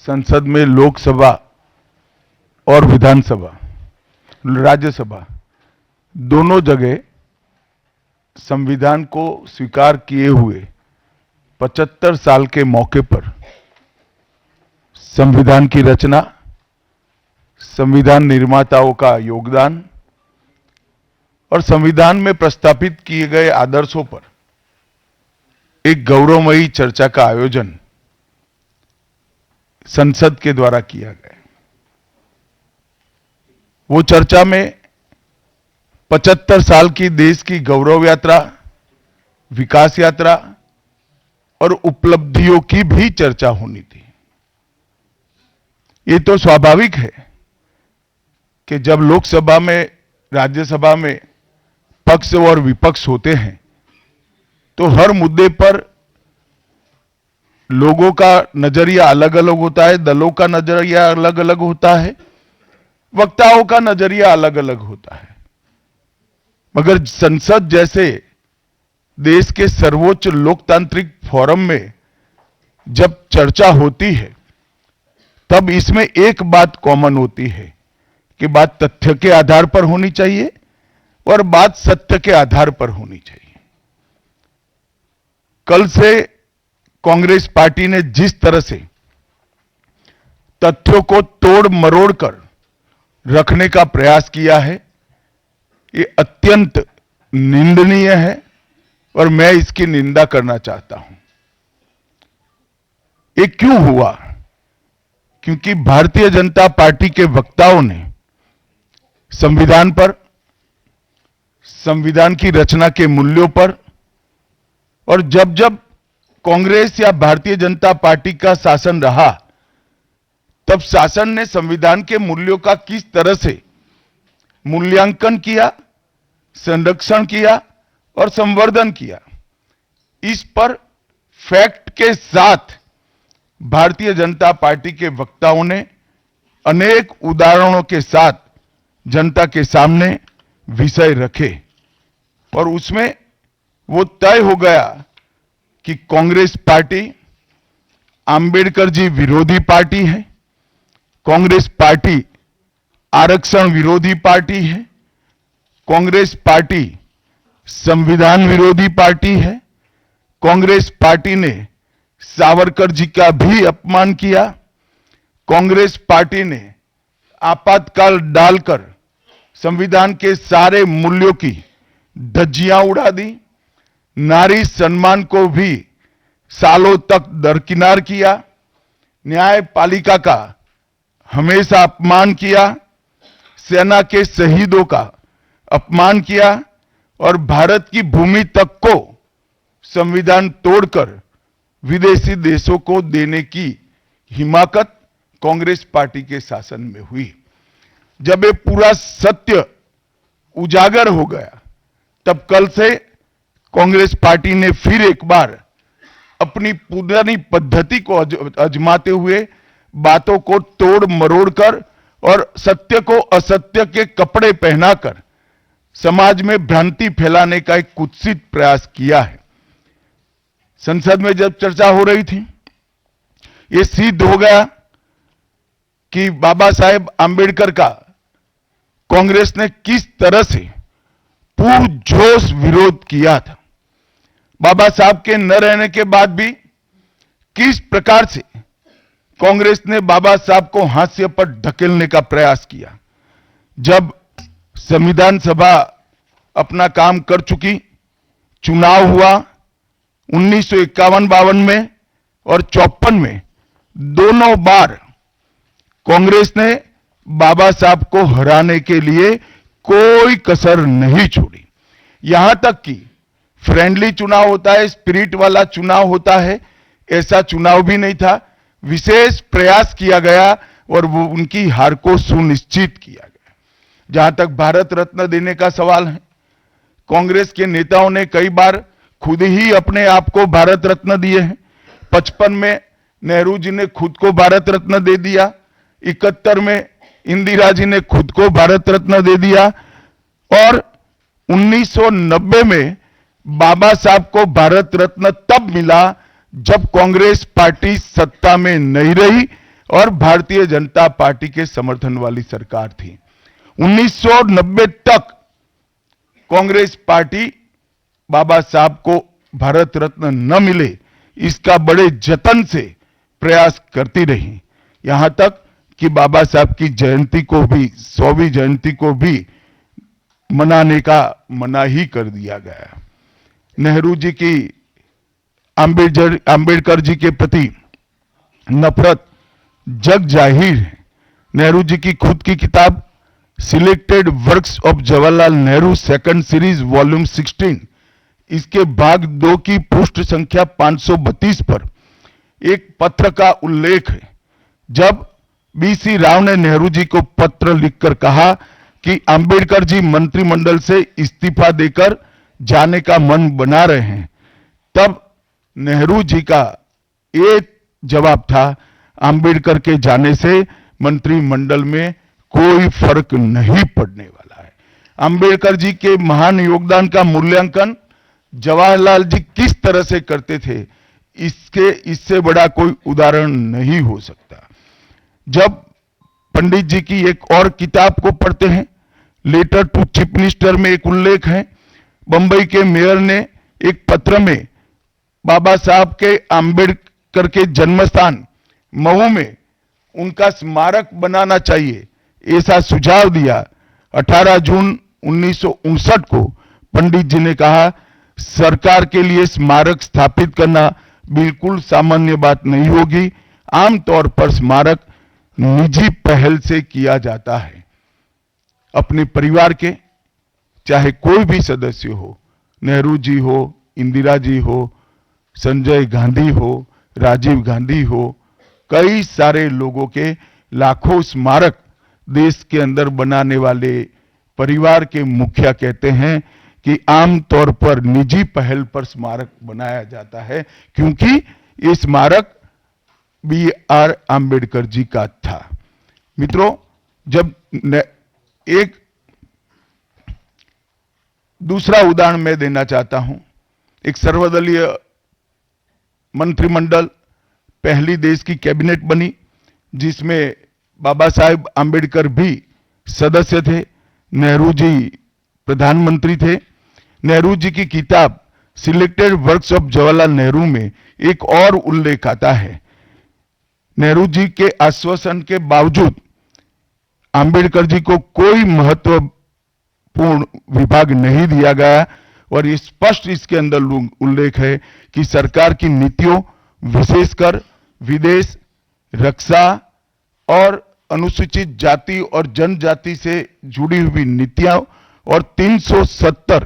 संसद में लोकसभा और विधानसभा, राज्यसभा दोनों जगह संविधान को स्वीकार किए हुए 75 साल के मौके पर संविधान की रचना, संविधान निर्माताओं का योगदान और संविधान में प्रस्तावित किए गए आदर्शों पर एक गौरवमयी चर्चा का आयोजन संसद के द्वारा किया गया। वो चर्चा में 75 साल की देश की गौरव यात्रा, विकास यात्रा और उपलब्धियों की भी चर्चा होनी थी। ये तो स्वाभाविक है कि जब लोकसभा में, राज्यसभा में पक्ष और विपक्ष होते हैं तो हर मुद्दे पर लोगों का नजरिया अलग अलग होता है, दलों का नजरिया अलग अलग होता है, वक्ताओं का नजरिया अलग अलग होता है। मगर संसद जैसे देश के सर्वोच्च लोकतांत्रिक फोरम में जब चर्चा होती है तब इसमें एक बात कॉमन होती है कि बात तथ्य के आधार पर होनी चाहिए और बात सत्य के आधार पर होनी चाहिए। कल से कांग्रेस पार्टी ने जिस तरह से तथ्यों को तोड़ मरोड़ कर रखने का प्रयास किया है, ये अत्यंत निंदनीय है और मैं इसकी निंदा करना चाहता हूं। ये क्यों हुआ? क्योंकि भारतीय जनता पार्टी के वक्ताओं ने संविधान पर, संविधान की रचना के मूल्यों पर और जब जब कांग्रेस या भारतीय जनता पार्टी का शासन रहा तब शासन ने संविधान के मूल्यों का किस तरह से मूल्यांकन किया, संरक्षण किया और संवर्धन किया, इस पर फैक्ट के साथ भारतीय जनता पार्टी के वक्ताओं ने अनेक उदाहरणों के साथ जनता के सामने विषय रखे और उसमें वो तय हो गया कि कांग्रेस पार्टी आंबेडकर जी विरोधी पार्टी है, कांग्रेस पार्टी आरक्षण विरोधी पार्टी है, कांग्रेस पार्टी संविधान विरोधी पार्टी है, कांग्रेस पार्टी ने सावरकर जी का भी अपमान किया, कांग्रेस पार्टी ने आपातकाल डालकर संविधान के सारे मूल्यों की धज्जियां उड़ा दी, नारी सम्मान को भी सालों तक दरकिनार किया, न्यायपालिका का हमेशा अपमान किया, सेना के शहीदों का अपमान किया और भारत की भूमि तक को संविधान तोड़कर विदेशी देशों को देने की हिमाकत कांग्रेस पार्टी के शासन में हुई। जब ये पूरा सत्य उजागर हो गया तब कल से कांग्रेस पार्टी ने फिर एक बार अपनी पुरानी पद्धति को आजमाते हुए बातों को तोड़ मरोड़ कर और सत्य को असत्य के कपड़े पहनाकर समाज में भ्रांति फैलाने का एक कुत्सित प्रयास किया है। संसद में जब चर्चा हो रही थी, यह सिद्ध हो गया कि बाबा साहेब आंबेडकर का कांग्रेस ने किस तरह से पुरजोश विरोध किया था। बाबा साहब के न रहने के बाद भी किस प्रकार से कांग्रेस ने बाबा साहब को हाशिए पर ढकेलने का प्रयास किया। जब संविधान सभा अपना काम कर चुकी, चुनाव हुआ 1951-52 में और 54 में, दोनों बार कांग्रेस ने बाबा साहब को हराने के लिए कोई कसर नहीं छोड़ी। यहां तक कि फ्रेंडली चुनाव होता है, स्पिरिट वाला चुनाव होता है, ऐसा चुनाव भी नहीं था। विशेष प्रयास किया गया और वो उनकी हार को सुनिश्चित किया गया। जहां तक भारत रत्न देने का सवाल है, कांग्रेस के नेताओं ने कई बार खुद ही अपने आप को भारत रत्न दिए हैं। 55 में नेहरू जी ने खुद को भारत रत्न दे दिया, 71 में इंदिरा जी ने खुद को भारत रत्न दे दिया और 1990 में बाबा साहब को भारत रत्न तब मिला जब कांग्रेस पार्टी सत्ता में नहीं रही और भारतीय जनता पार्टी के समर्थन वाली सरकार थी। 1990 तक कांग्रेस पार्टी बाबा साहब को भारत रत्न न मिले इसका बड़े जतन से प्रयास करती रही, यहां तक कि बाबा साहब की जयंती को भी 100वीं जयंती को भी मनाने का मना ही कर दिया गया। नेहरू जी की आंबेडकर जी के प्रति नफरत जग जाहिर है। नेहरू जी की खुद की किताब selected works of Jawaharlal Nehru second series volume 16 इसके भाग 2 की पृष्ठ संख्या 532 पर एक पत्र का उल्लेख है, जब बीसी राव ने नेहरू जी को पत्र लिखकर कहा कि अंबेडकर जी मंत्रिमंडल से इस्तीफा देकर जाने का मन बना रहे हैं, तब नेहरू जी का एक जवाब था, अंबेडकर के जाने से मंत्रिमंडल में कोई फर्क नहीं पड़ने वाला है। अंबेडकर जी के महान योगदान का मूल्यांकन जवाहरलाल जी किस तरह से करते थे, इससे बड़ा कोई उदाहरण नहीं हो सकता। जब पंडित जी की एक और किताब को पढ़ते हैं, लेटर टू चीफ मिनिस्टर में एक उल्लेख है, बंबई के मेयर ने एक पत्र में बाबा साहब के अंबेडकर के जन्मस्थान मऊ में उनका स्मारक बनाना चाहिए ऐसा सुझाव दिया। 18 जून 1959 को पंडित जी ने कहा, सरकार के लिए स्मारक स्थापित करना बिल्कुल सामान्य बात नहीं होगी, आमतौर पर स्मारक निजी पहल से किया जाता है। अपने परिवार के चाहे कोई भी सदस्य हो, नेहरू जी हो, इंदिरा जी हो, संजय गांधी हो, राजीव गांधी हो, कई सारे लोगों के लाखों स्मारक देश के अंदर बनाने वाले परिवार के मुखिया कहते हैं कि आमतौर पर निजी पहल पर स्मारक बनाया जाता है, क्योंकि ये स्मारक B.R. आंबेडकर जी का था। मित्रों, जब एक दूसरा उदाहरण मैं देना चाहता हूं, एक सर्वदलीय मंत्रिमंडल पहली देश की कैबिनेट बनी जिसमें बाबा साहेब आंबेडकर भी सदस्य थे, नेहरू जी प्रधानमंत्री थे। नेहरू जी की किताब selected works of Jawaharlal Nehru में एक और उल्लेख आता है, नेहरू जी के आश्वासन के बावजूद आंबेडकर जी को कोई महत्वपूर्ण विभाग नहीं दिया गया और ये स्पष्ट इसके अंदर उल्लेख है कि सरकार की नीतियों, विशेषकर विदेश, रक्षा और अनुसूचित जाति और जनजाति से जुड़ी हुई नीतियां और 370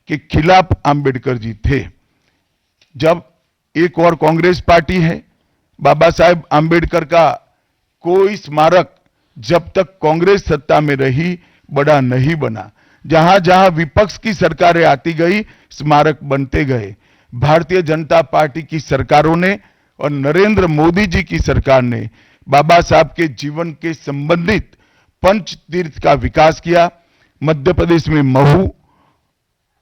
के खिलाफ आंबेडकर जी थे। जब एक और कांग्रेस पार्टी है, बाबा साहेब आंबेडकर का कोई स्मारक जब तक कांग्रेस सत्ता में रही बड़ा नहीं बना। जहां जहां विपक्ष की सरकारें आती गई, स्मारक बनते गए। भारतीय जनता पार्टी की सरकारों ने और नरेंद्र मोदी जी की सरकार ने बाबा साहब के जीवन के संबंधित पंच तीर्थ का विकास किया। मध्य प्रदेश में महू,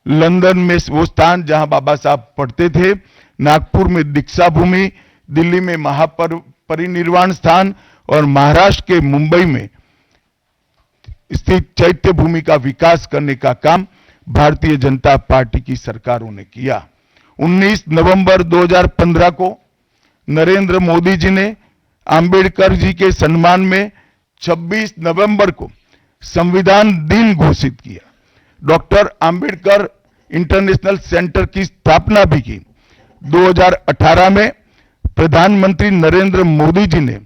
लंदन में वो स्थान जहां बाबा साहब पढ़ते थे, नागपुर में दीक्षा भूमि, दिल्ली में महापरिनिर्वाण स्थान और महाराष्ट्र के मुंबई में स्थित चैत्य भूमि का विकास करने का काम भारतीय जनता पार्टी की सरकारों ने किया। 19 नवंबर 2015 को नरेंद्र मोदी जी ने अंबेडकर जी के सम्मान में 26 नवंबर को संविधान दिन घोषित किया। डॉक्टर अंबेडकर इंटरनेशनल सेंटर की स्थापना भी की। 2018 में प्रधानमंत्री नरेंद्र मोदी जी ने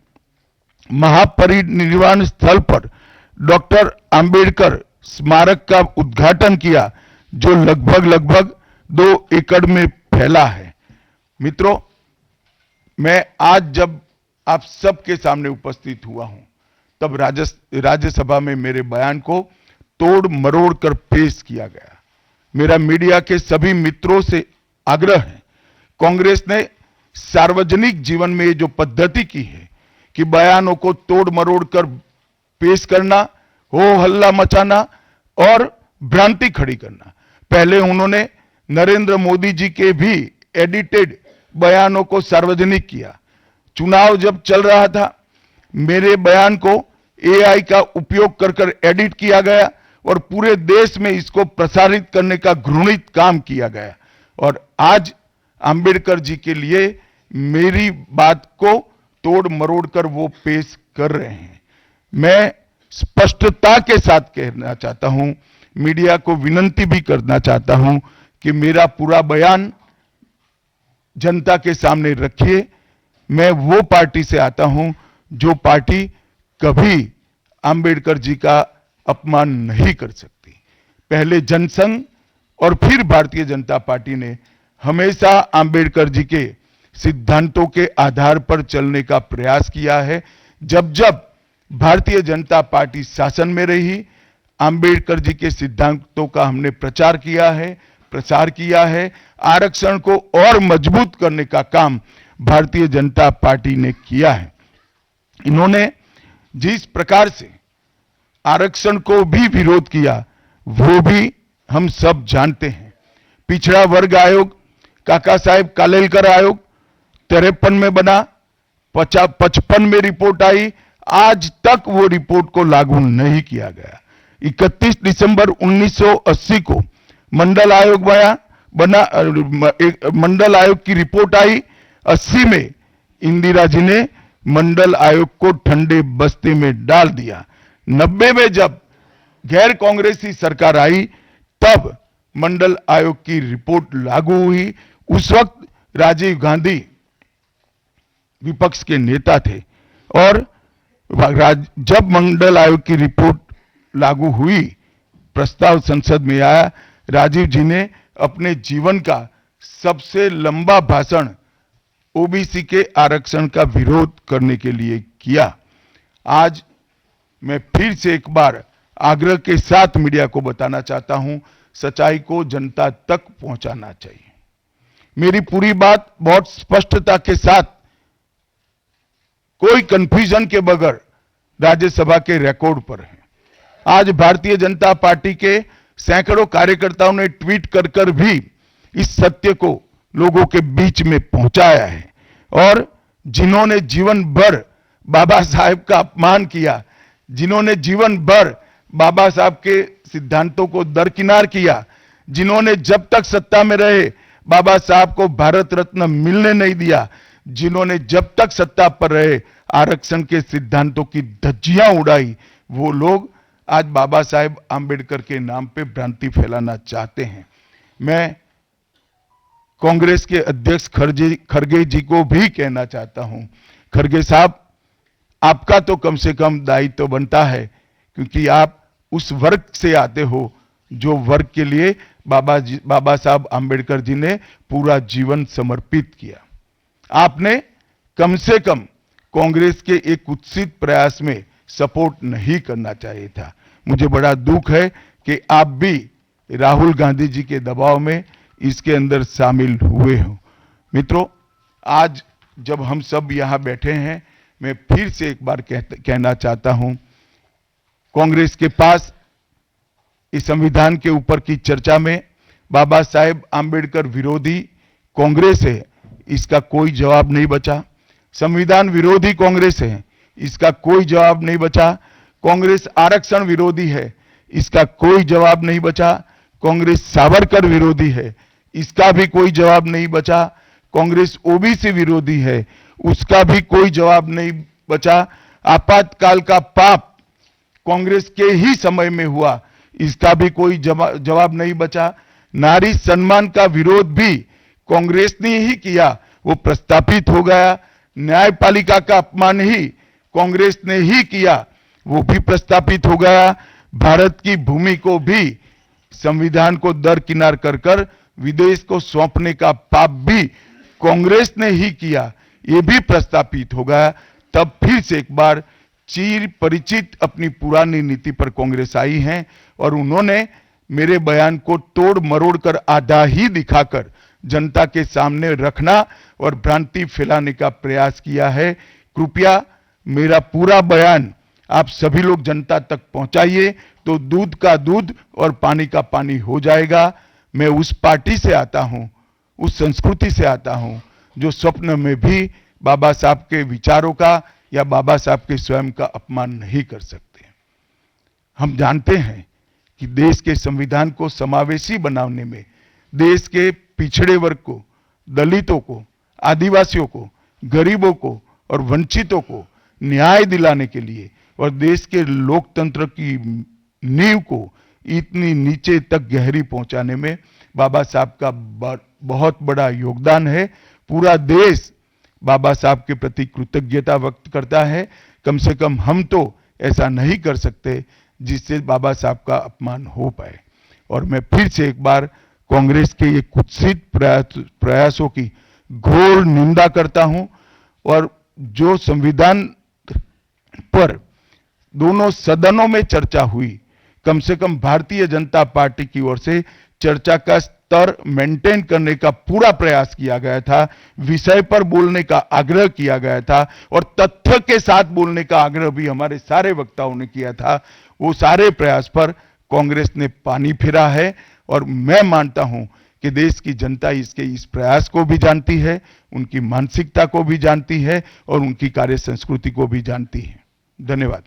महापरिनिर्वाण स्थल पर डॉक्टर अंबेडकर स्मारक का उद्घाटन किया, जो लगभग 2 एकड़ में फैला है। मित्रों, मैं आज जब आप सबके सामने उपस्थित हुआ हूं, तब राज्यसभा में मेरे बयान को तोड़ मरोड़ कर पेश किया गया। मेरा मीडिया के सभी मित्रों से आग्रह है, कांग्रेस ने सार्वजनिक जीवन में जो पद्धति की है कि बयानों को तोड़ मरोड़ कर पेश करना, हो हल्ला मचाना और भ्रांति खड़ी करना। पहले उन्होंने नरेंद्र मोदी जी के भी एडिटेड बयानों को सार्वजनिक किया। चुनाव जब चल रहा था, मेरे बयान को एआई का उपयोग कर कर एडिट किया गया और पूरे देश में इसको प्रसारित करने का घृणित काम किया गया। और आज अंबेडकर जी के लिए मेरी बात को तोड़ मरोड़ कर वो पेश कर रहे हैं। मैं स्पष्टता के साथ कहना चाहता हूं, मीडिया को विनती भी करना चाहता हूं कि मेरा पूरा बयान जनता के सामने रखिए। मैं वो पार्टी से आता हूं जो पार्टी कभी अंबेडकर जी का अपमान नहीं कर सकती। पहले जनसंघ और फिर भारतीय जनता पार्टी ने हमेशा अंबेडकर जी के सिद्धांतों के आधार पर चलने का प्रयास किया है। जब जब भारतीय जनता पार्टी शासन में रही, अंबेडकर जी के सिद्धांतों का हमने प्रचार किया है, प्रसार किया है। आरक्षण को और मजबूत करने का काम भारतीय जनता पार्टी ने किया है। इन्होंने जिस प्रकार से आरक्षण को भी विरोध किया वो भी हम सब जानते हैं। पिछड़ा वर्ग आयोग, काका साहेब कालेलकर आयोग 53 में बना, 55 में रिपोर्ट आई, आज तक वो रिपोर्ट को लागू नहीं किया गया। 31 दिसंबर 1980 को मंडल आयोग बना, मंडल आयोग की रिपोर्ट आई। 80 में इंदिरा जी ने मंडल आयोग को ठंडे बस्ते में डाल दिया। 90 में जब गैर कांग्रेसी सरकार आई तब मंडल आयोग की रिपोर्ट लागू हुई। उस वक्त राजीव गांधी विपक्ष के नेता थे और जब मंडल आयोग की रिपोर्ट लागू हुई, प्रस्ताव संसद में आया, राजीव जी ने अपने जीवन का सबसे लंबा भाषण ओबीसी के आरक्षण का विरोध करने के लिए किया। आज मैं फिर से एक बार आग्रह के साथ मीडिया को बताना चाहता हूं, सच्चाई को जनता तक पहुंचाना चाहिए। मेरी पूरी बात बहुत स्पष्टता के साथ, कोई कंफ्यूजन के बगैर राज्यसभा के रिकॉर्ड पर है। आज भारतीय जनता पार्टी के सैकड़ों कार्यकर्ताओं ने ट्वीट कर कर भी इस सत्य को लोगों के बीच में पहुंचाया है। और जिन्होंने जीवन भर बाबा साहेब का अपमान किया, जिन्होंने जीवन भर बाबा साहब के सिद्धांतों को दरकिनार किया, जिन्होंने जब तक सत्ता में रहे बाबा साहब को भारत रत्न मिलने नहीं दिया, जिन्होंने जब तक सत्ता पर रहे आरक्षण के सिद्धांतों की धज्जियां उड़ाई, वो लोग आज बाबा साहेब आंबेडकर के नाम पे भ्रांति फैलाना चाहते हैं। मैं कांग्रेस के अध्यक्ष खरगे जी को भी कहना चाहता हूं, खरगे साहब, आपका तो कम से कम दायित्व बनता है, क्योंकि आप उस वर्ग से आते हो जो वर्ग के लिए बाबा साहब आंबेडकर जी ने पूरा जीवन समर्पित किया। आपने कम से कम कांग्रेस के एक कुत्सित प्रयास में सपोर्ट नहीं करना चाहिए था। मुझे बड़ा दुख है कि आप भी राहुल गांधी जी के दबाव में इसके अंदर शामिल हुए हो। मित्रों, आज जब हम सब यहां बैठे हैं, मैं फिर से एक बार कहना चाहता हूं, कांग्रेस के पास इस संविधान के ऊपर की चर्चा में बाबा साहेब आंबेडकर विरोधी कांग्रेस है, इसका कोई जवाब नहीं बचा। संविधान विरोधी कांग्रेस है, इसका कोई जवाब नहीं बचा। कांग्रेस आरक्षण विरोधी है, इसका कोई जवाब नहीं बचा। कांग्रेस सावरकर विरोधी है, इसका भी कोई जवाब नहीं बचा। कांग्रेस ओबीसी विरोधी है, उसका भी कोई जवाब नहीं बचा। आपातकाल का पाप कांग्रेस के ही समय में हुआ, इसका भी कोई जवाब नहीं बचा। नारी सम्मान का विरोध भी कांग्रेस ने ही किया, वो प्रस्तापित हो गया। न्यायपालिका का अपमान ही कांग्रेस ने ही किया, वो भी प्रस्तापित हो गया। भारत की भूमि को भी संविधान को दरकिनार कर कर विदेश को सौंपने का पाप भी कांग्रेस ने ही किया, ये भी प्रस्तापित हो गया। तब फिर से एक बार चिर परिचित अपनी पुरानी नीति पर कांग्रेस आई है और उन्होंने मेरे बयान को तोड़ मरोड़ कर आधा ही दिखाकर जनता के सामने रखना और भ्रांति फैलाने का प्रयास किया है। कृपया मेरा पूरा बयान आप सभी लोग जनता तक पहुंचाइए, तो दूध का दूध और पानी का पानी हो जाएगा। मैं उस पार्टी से आता हूं, उस संस्कृति से आता हूं जो स्वप्न में भी बाबा साहब के विचारों का या बाबा साहब के स्वयं का अपमान नहीं कर सकते। हम जानते हैं कि देश के संविधान को समावेशी बनाने में देश के पिछड़े वर्ग को, दलितों को, आदिवासियों को, गरीबों को और वंचितों को न्याय दिलाने के लिए और देश के लोकतंत्र की नींव को इतनी नीचे तक गहरी पहुंचाने में बाबा साहब का बहुत बड़ा योगदान है। पूरा देश बाबा साहब के प्रति कृतज्ञता व्यक्त करता है। कम से कम हम तो ऐसा नहीं कर सकते जिससे बाबा साहब का अपमान हो पाए। और मैं फिर से एक बार कांग्रेस के ये कुत्सित प्रयासों की घोर निंदा करता हूं और जो संविधान पर दोनों सदनों में चर्चा हुई, कम से कम भारतीय जनता पार्टी की ओर से चर्चा का स्तर मेंटेन करने का पूरा प्रयास किया गया था, विषय पर बोलने का आग्रह किया गया था और तथ्य के साथ बोलने का आग्रह भी हमारे सारे वक्ताओं ने किया था। वो सारे प्रयास पर कांग्रेस ने पानी फिरा है और मैं मानता हूं कि देश की जनता इसके इस प्रयास को भी जानती है, उनकी मानसिकता को भी जानती है और उनकी कार्य संस्कृति को भी जानती है। धन्यवाद।